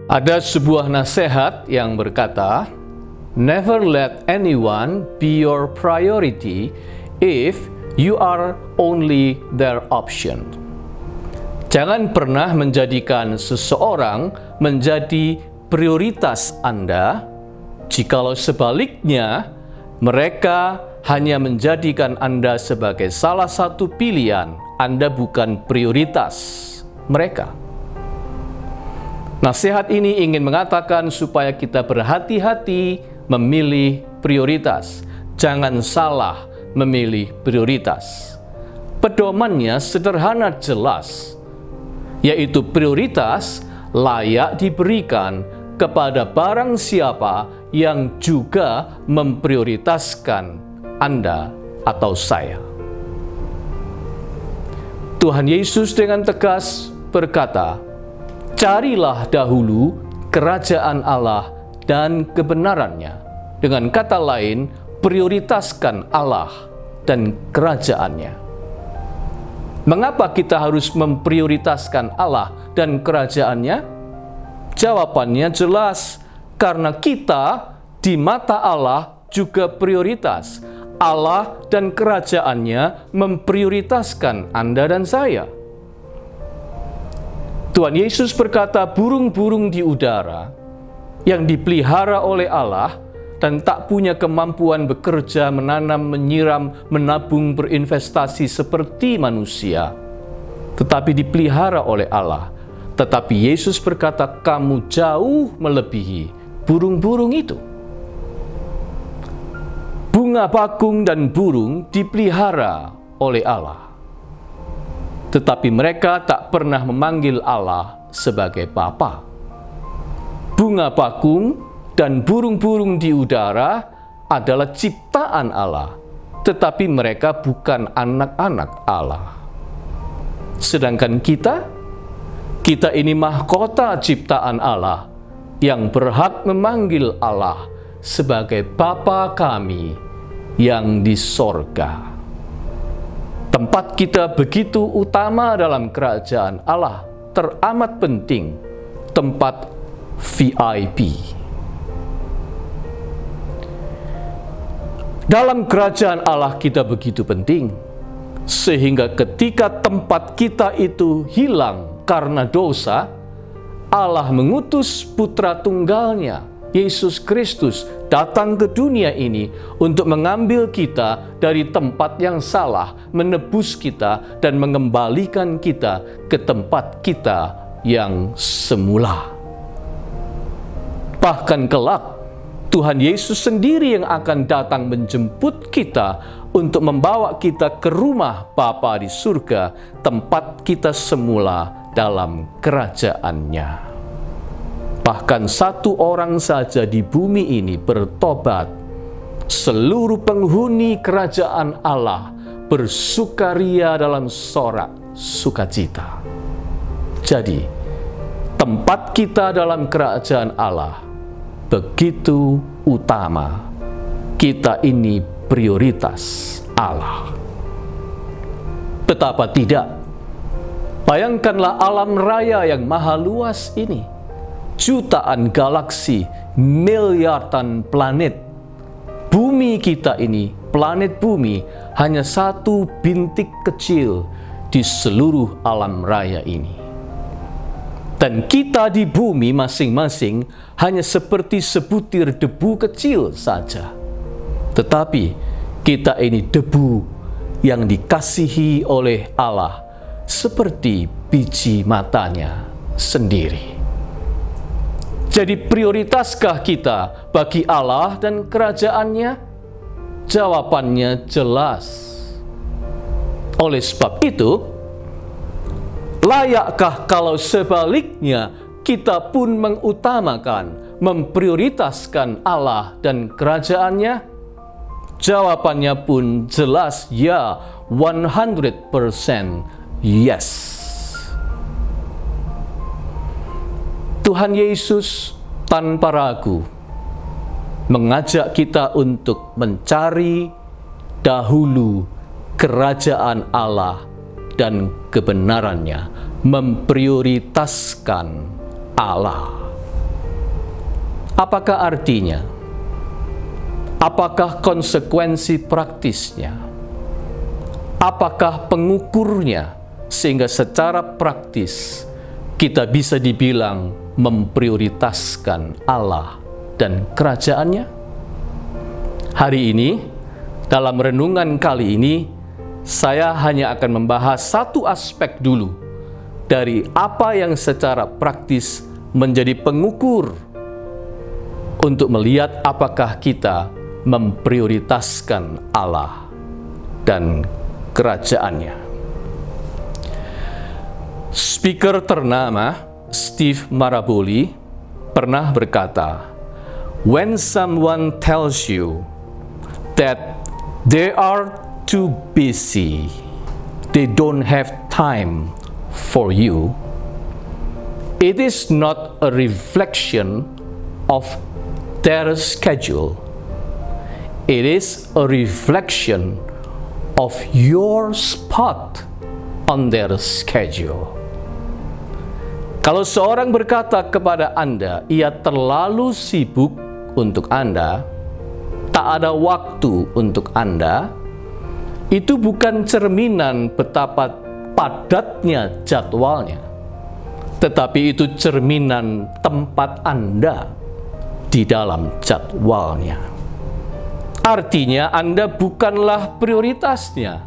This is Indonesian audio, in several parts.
Ada sebuah nasihat yang berkata, "Never let anyone be your priority if you are only their option." Jangan pernah menjadikan seseorang menjadi prioritas Anda, jikalau sebaliknya mereka hanya menjadikan Anda sebagai salah satu pilihan. Anda bukan prioritas mereka. Nasihat ini ingin mengatakan supaya kita berhati-hati memilih prioritas. Jangan salah memilih prioritas. Pedomannya sederhana jelas, yaitu prioritas layak diberikan kepada barang siapa yang juga memprioritaskan Anda atau saya. Tuhan Yesus dengan tegas berkata, "Carilah dahulu kerajaan Allah dan kebenarannya." Dengan kata lain, prioritaskan Allah dan kerajaannya. Mengapa kita harus memprioritaskan Allah dan kerajaannya? Jawabannya jelas, karena kita di mata Allah juga prioritas. Allah dan kerajaannya memprioritaskan Anda dan saya. Tuhan Yesus berkata, burung-burung di udara yang dipelihara oleh Allah dan tak punya kemampuan bekerja, menanam, menyiram, menabung, berinvestasi seperti manusia, tetapi dipelihara oleh Allah. Tetapi Yesus berkata, kamu jauh melebihi burung-burung itu. Bunga bakung dan burung dipelihara oleh Allah, tetapi mereka tak pernah memanggil Allah sebagai Bapa. Bunga bakung dan burung-burung di udara adalah ciptaan Allah, tetapi mereka bukan anak-anak Allah. Sedangkan kita ini mahkota ciptaan Allah yang berhak memanggil Allah sebagai Bapa kami yang di sorga. Tempat kita begitu utama dalam kerajaan Allah, teramat penting, tempat VIP. Dalam kerajaan Allah kita begitu penting, sehingga ketika tempat kita itu hilang karena dosa, Allah mengutus putra tunggalnya, Yesus Kristus, datang ke dunia ini untuk mengambil kita dari tempat yang salah, menebus kita dan mengembalikan kita ke tempat kita yang semula. Bahkan kelak, Tuhan Yesus sendiri yang akan datang menjemput kita untuk membawa kita ke rumah Bapa di surga, tempat kita semula dalam kerajaannya. Bahkan satu orang saja di bumi ini bertobat, seluruh penghuni kerajaan Allah bersukaria dalam sorak sukacita. Jadi, tempat kita dalam kerajaan Allah begitu utama. Kita ini prioritas Allah. Betapa tidak? Bayangkanlah alam raya yang maha luas ini. Jutaan galaksi, miliaran planet. Bumi kita ini, planet bumi, hanya satu bintik kecil di seluruh alam raya ini. Dan kita di bumi masing-masing hanya seperti sebutir debu kecil saja. Tetapi kita ini debu yang dikasihi oleh Allah seperti biji matanya sendiri. Jadi prioritaskah kita bagi Allah dan kerajaannya? Jawabannya jelas. Oleh sebab itu, layakkah kalau sebaliknya kita pun mengutamakan, memprioritaskan Allah dan kerajaannya? Jawabannya pun jelas ya, 100% yes. Tuhan Yesus tanpa ragu mengajak kita untuk mencari dahulu kerajaan Allah dan kebenarannya, memprioritaskan Allah. Apakah artinya? Apakah konsekuensi praktisnya? Apakah pengukurnya sehingga secara praktis kita bisa dibilang memprioritaskan Allah dan kerajaannya? Hari ini, dalam renungan kali ini, saya hanya akan membahas satu aspek dulu dari apa yang secara praktis menjadi pengukur untuk melihat apakah kita memprioritaskan Allah dan kerajaannya. Speaker ternama Steve Maraboli pernah berkata, "When someone tells you that they are too busy, they don't have time for you, it is not a reflection of their schedule. It is a reflection of your spot on their schedule." Kalau seorang berkata kepada Anda, ia terlalu sibuk untuk Anda, tak ada waktu untuk Anda, itu bukan cerminan betapa padatnya jadwalnya, tetapi itu cerminan tempat Anda di dalam jadwalnya. Artinya Anda bukanlah prioritasnya,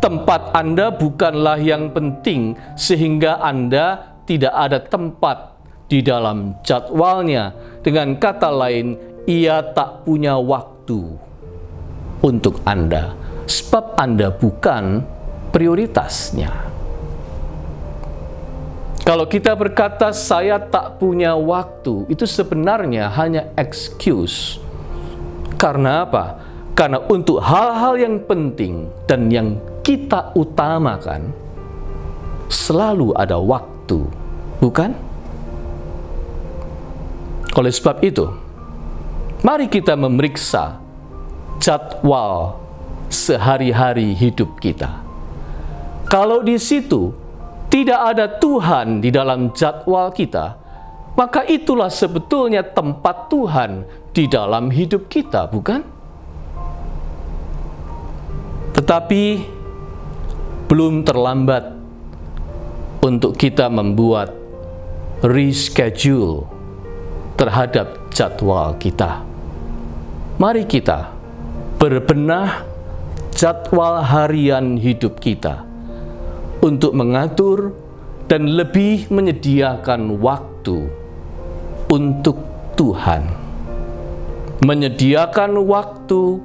tempat Anda bukanlah yang penting, sehingga Anda tidak ada tempat di dalam jadwalnya. Dengan kata lain, ia tak punya waktu untuk Anda, sebab Anda bukan prioritasnya. Kalau kita berkata saya tak punya waktu, itu sebenarnya hanya excuse. Karena apa? Karena untuk hal-hal yang penting dan yang kita utamakan, selalu ada waktu, bukan? Oleh sebab itu, mari kita memeriksa jadwal sehari-hari hidup kita. Kalau di situ tidak ada Tuhan di dalam jadwal kita, maka itulah sebetulnya tempat Tuhan di dalam hidup kita, bukan? Tetapi belum terlambat untuk kita membuat reschedule terhadap jadwal kita. Mari kita berbenah jadwal harian hidup kita untuk mengatur dan lebih menyediakan waktu untuk Tuhan. Menyediakan waktu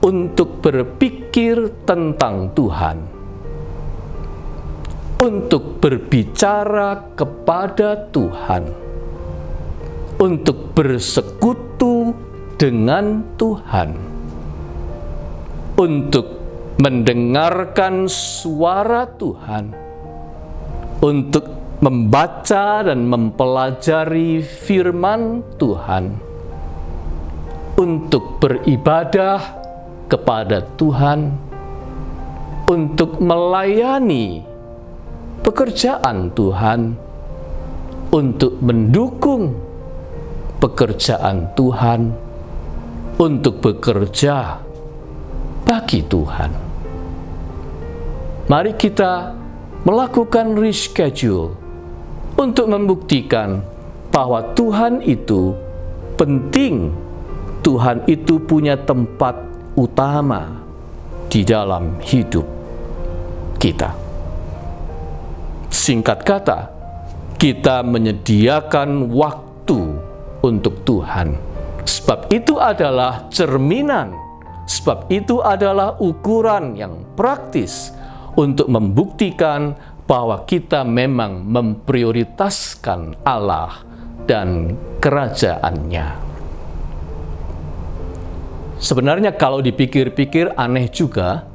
untuk berpikir tentang Tuhan, untuk berbicara kepada Tuhan, untuk bersekutu dengan Tuhan, untuk mendengarkan suara Tuhan, untuk membaca dan mempelajari firman Tuhan, untuk beribadah kepada Tuhan, untuk melayani pekerjaan Tuhan, untuk mendukung pekerjaan Tuhan, untuk bekerja bagi Tuhan. Mari kita melakukan reschedule untuk membuktikan bahwa Tuhan itu penting, Tuhan itu punya tempat utama di dalam hidup kita. Singkat kata, kita menyediakan waktu untuk Tuhan, sebab itu adalah cerminan, sebab itu adalah ukuran yang praktis untuk membuktikan bahwa kita memang memprioritaskan Allah dan kerajaannya. Sebenarnya kalau dipikir-pikir aneh juga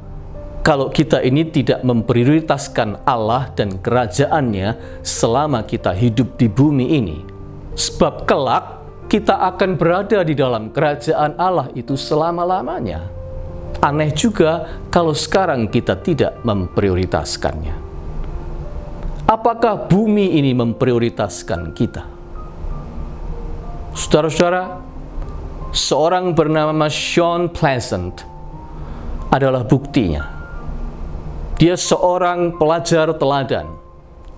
kalau kita ini tidak memprioritaskan Allah dan kerajaannya selama kita hidup di bumi ini. Sebab kelak kita akan berada di dalam kerajaan Allah itu selama-lamanya. Aneh juga kalau sekarang kita tidak memprioritaskannya. Apakah bumi ini memprioritaskan kita? Saudara-saudara, seorang bernama Sean Pleasant adalah buktinya. Dia seorang pelajar teladan.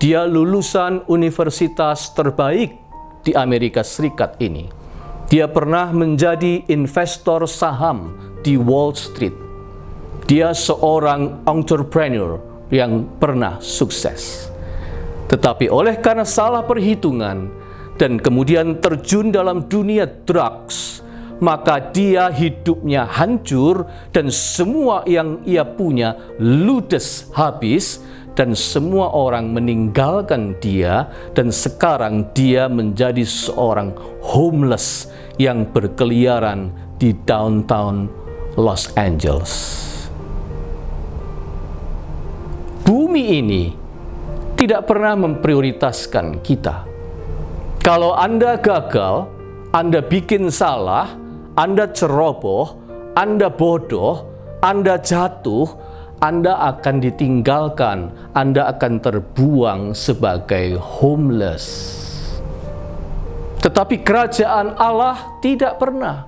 Dia lulusan universitas terbaik di Amerika Serikat ini. Dia pernah menjadi investor saham di Wall Street. Dia seorang entrepreneur yang pernah sukses. Tetapi oleh karena salah perhitungan dan kemudian terjun dalam dunia drugs, maka dia hidupnya hancur dan semua yang ia punya ludes habis, dan semua orang meninggalkan dia, dan sekarang dia menjadi seorang homeless yang berkeliaran di downtown Los Angeles. Bumi ini tidak pernah memprioritaskan kita. Kalau Anda gagal, Anda bikin salah, Anda ceroboh, Anda bodoh, Anda jatuh, Anda akan ditinggalkan, Anda akan terbuang sebagai homeless. Tetapi kerajaan Allah tidak pernah.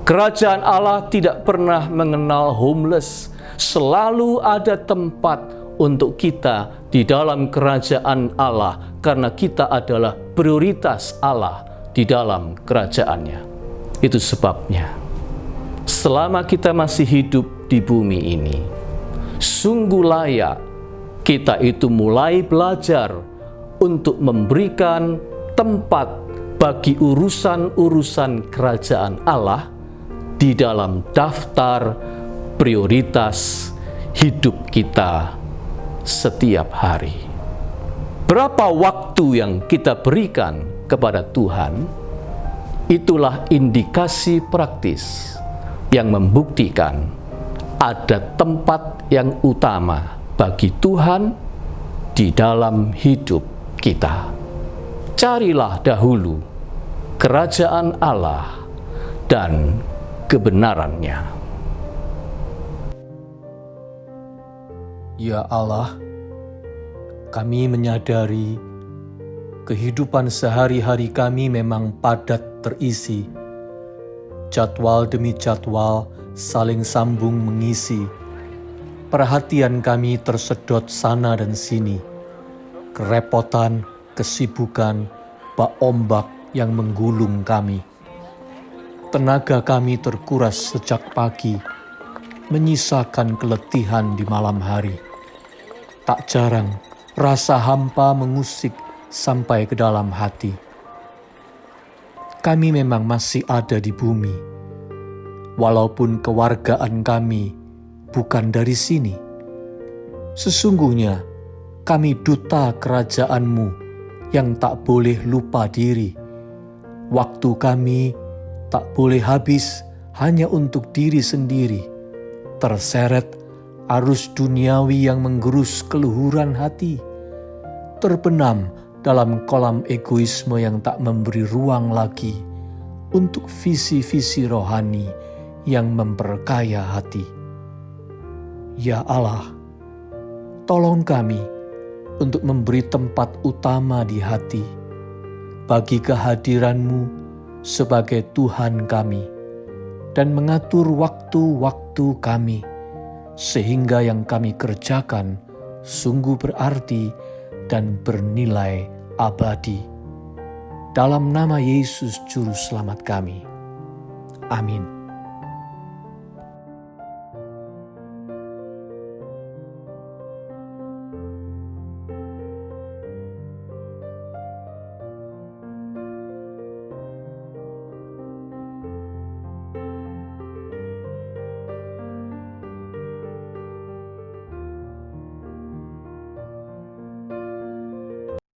Kerajaan Allah tidak pernah mengenal homeless. Selalu ada tempat untuk kita di dalam kerajaan Allah, karena kita adalah prioritas Allah di dalam kerajaannya. Itu sebabnya, selama kita masih hidup di bumi ini, sungguh layak kita itu mulai belajar untuk memberikan tempat bagi urusan-urusan kerajaan Allah di dalam daftar prioritas hidup kita setiap hari. Berapa waktu yang kita berikan kepada Tuhan, itulah indikasi praktis yang membuktikan ada tempat yang utama bagi Tuhan di dalam hidup kita. Carilah dahulu kerajaan Allah dan kebenarannya. Ya Allah, kami menyadari kehidupan sehari-hari kami memang padat terisi. Jadwal demi jadwal saling sambung mengisi. Perhatian kami tersedot sana dan sini. Kerepotan, kesibukan, bak ombak yang menggulung kami. Tenaga kami terkuras sejak pagi, menyisakan keletihan di malam hari. Tak jarang, rasa hampa mengusik sampai ke dalam hati. Kami memang masih ada di bumi, walaupun kewargaan kami bukan dari sini. Sesungguhnya kami duta kerajaan-Mu yang tak boleh lupa diri. Waktu kami tak boleh habis hanya untuk diri sendiri, terseret arus duniawi yang menggerus keluhuran hati, terbenam dalam kolam egoisme yang tak memberi ruang lagi untuk visi-visi rohani yang memperkaya hati. Ya Allah, tolong kami untuk memberi tempat utama di hati bagi kehadiran-Mu sebagai Tuhan kami, dan mengatur waktu-waktu kami, sehingga yang kami kerjakan sungguh berarti dan bernilai abadi. Dalam nama Yesus Juru Selamat kami. Amin.